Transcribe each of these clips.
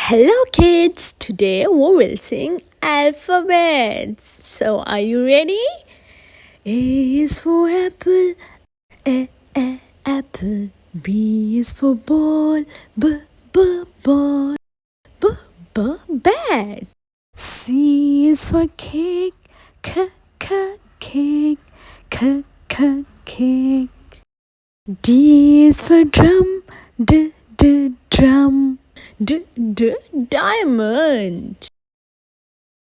Hello kids, today we will sing alphabets. So are you ready? A is for apple, apple. B is for ball, ball, bat. C is for cake, cake, cake. D is for drum, drum. Diamond.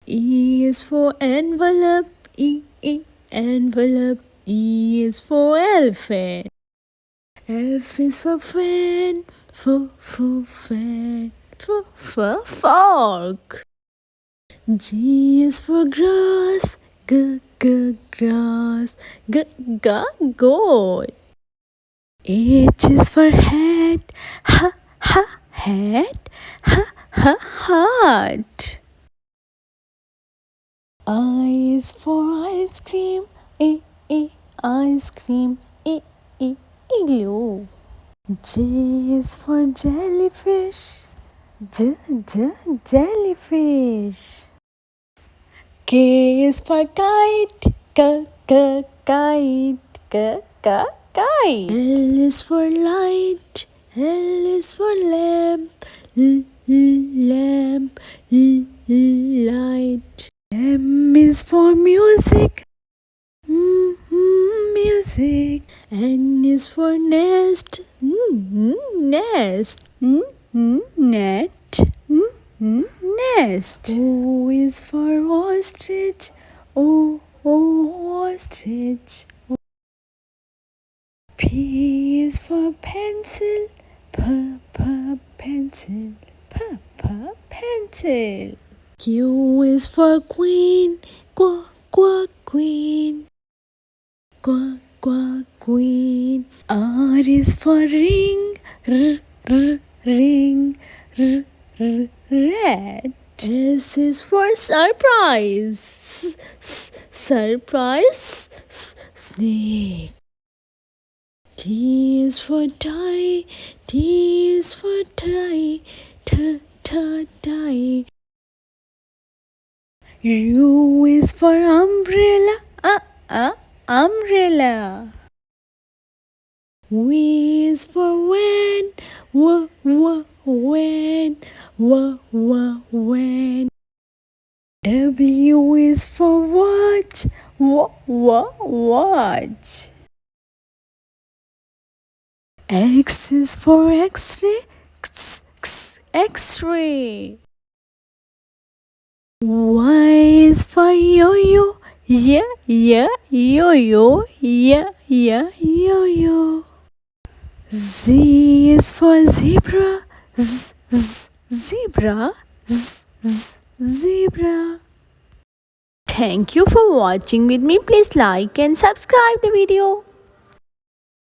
E is for envelope, envelope. E is for elephant. F is for fan, fan, fork. G is for grass, grass, goat. H is for hat, hat, heart. I is for ice cream, ice cream, igloo. J is for jellyfish, jellyfish. K is for kite, kite. L is for light, L is for lamp, lamp, light. M is for music, music. N is for nest, nest, net, nest. O is for ostrich, ostrich. P is for pencil, pencil, pencil. Q is for queen, queen, queen. R is for ring, ring, rat. S is for surprise, surprise, snake. T is for tie, T is for tie, tie. U is for umbrella, umbrella. V is for when, when. W is for watch, watch. X is for X-ray, X-ray. Y is for yo-yo, yo-yo. Z is for zebra, zebra. Thank you for watching with me. Please like and subscribe the video.